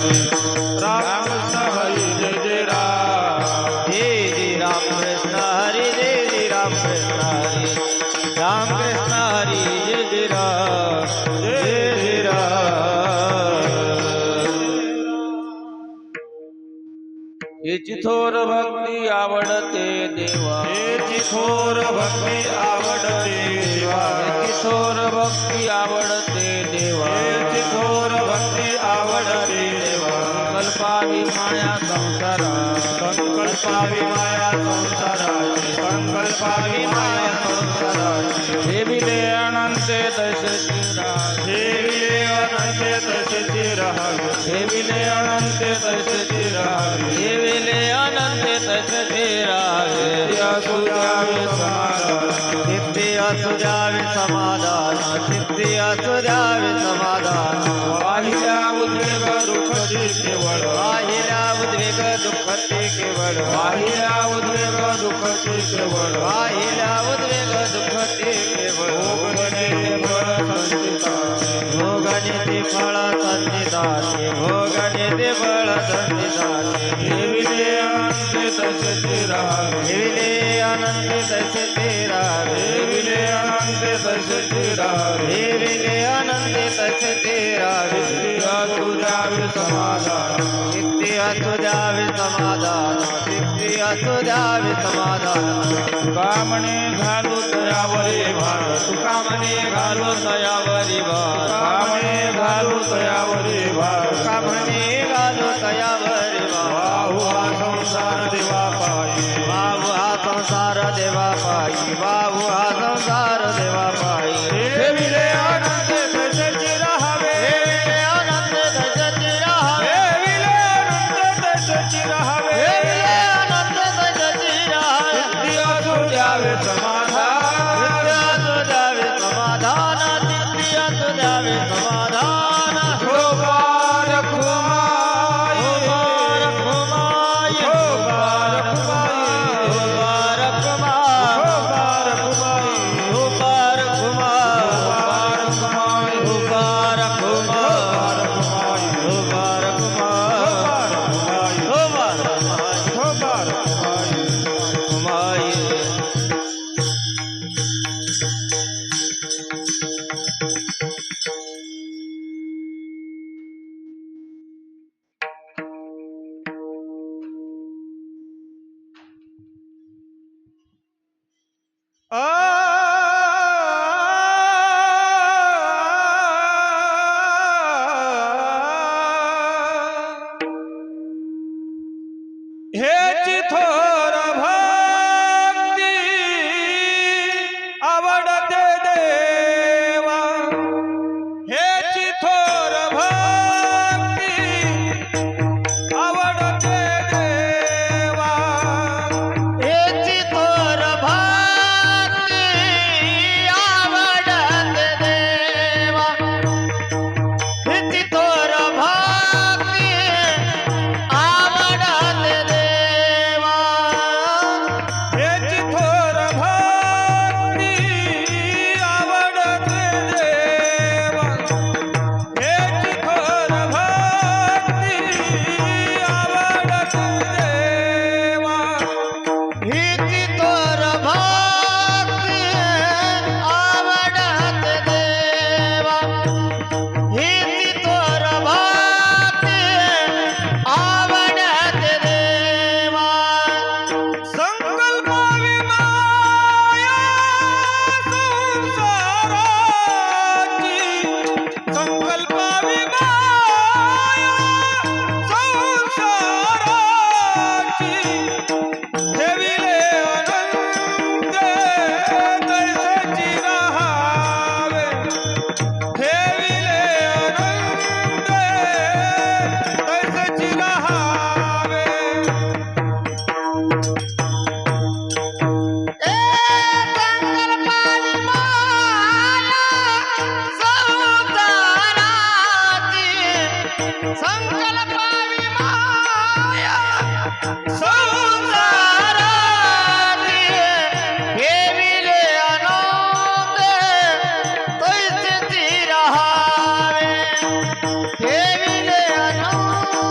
राम कृष्ण हरी जय जय राम कृष्ण हरी जय जय राम कृष्ण हरी राम कृष्ण हरी जय जय याची थोर भक्ती आवडते देवा याची थोर भक्ती आवडते देवा याची थोर भक्ती आवडते देवा याची थोर भक्ती आवडते देवा संकल्पावी माया संसारा संकल्पावी माया संसाराची संकल्पावी माया संसाराची देविले अनंत दशची देविले अनंत तशीची राहावी देविले अनंत दशची देविले अनंत दशची असुजावे समाधान सिद्धी असुजावे समाधान सिद्धी असुजावे समाधान वाहिल्या उद्वेग दुःखची केवळ वाहिल्या उद्वेग दुःखते केवळ वाहिल्या उद्वेग दुःखची केवळ वाहिल्या उद्वेग दुःखते केवळ भोगनिती फळ संचिताचे भोगनिती फळ संचिताचे देविले अनंत तशीची राहावी देविले अनंत दशची देविले अनंत तशीची राहावी देविले अनंत दशची असुजावे समाधान सिद्धी असुजावे समाधान सिद्धी असुजावे समाधान कामणे घालू तयावरी भार कामने घालो तयावरी भार कामणे घालू तयावरी भार कामने घालो तयावरी भार वाहू हा संसार देवा पायी बाबू हा संसार देवा पायी बाबू हा संसार देवा पायी देविले अनंत तशीची राहावे देविले अनंत दशची राहावे देविले अनंत तशीची राहावे देविले अनंत दशची राहावे सिद्धी असू द्यावे समाधान सिद्धी असू द्यावे समाधान सिद्धी असू द्यावे समाधान गोपाल कुमाई मुबारक हुमायूं गोपाल कुमाई मुबारक गोपाल कुमाई मुबारक मुबारक मुबारक मुबारक हेची थोर भक्ती आवडते देवा हेची थोर भक्ती आवडते देवा याची थोर भक्ती आवडते देवा याची थोर भक्ती आवडते देवा हेची थोर भक्ती आवडते देवा हेची थोर भक्ती आवडते देवा हिची थोर भक्ती आवडते देवा हिची थोर भक्ती आवडते देवा संकल्पावी माया संसाराची संकल्पावी माया संसाराची ठेविले अनंत तैसेची राहावे ठेविले अनंत तैसेची राहावे संकल्पावी माया संसाराची संकल्पावी माया संसाराची ठेविले अनंत तैसेची राहावे ठेविले अनंत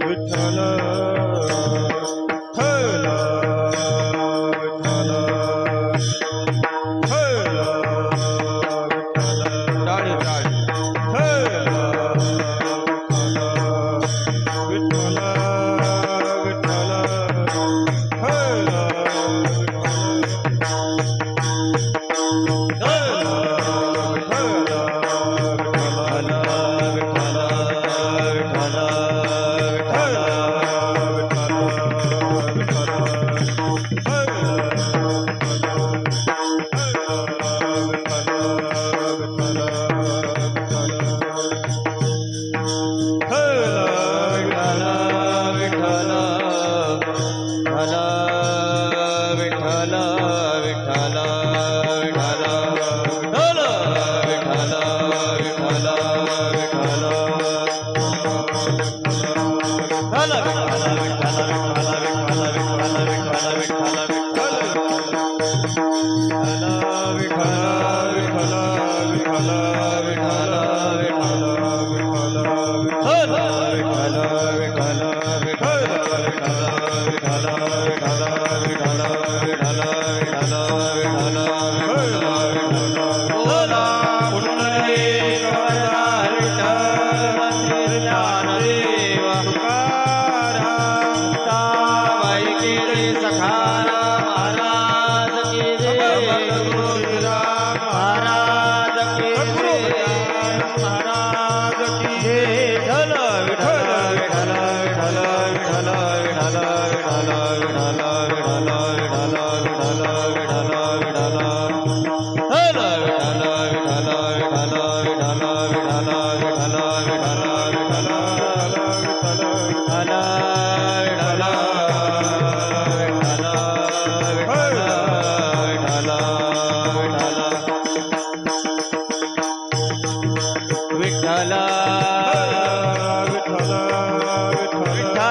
विठ्ठल विठ्ठल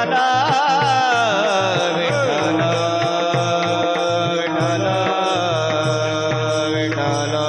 विठ्ठल विठ्ठल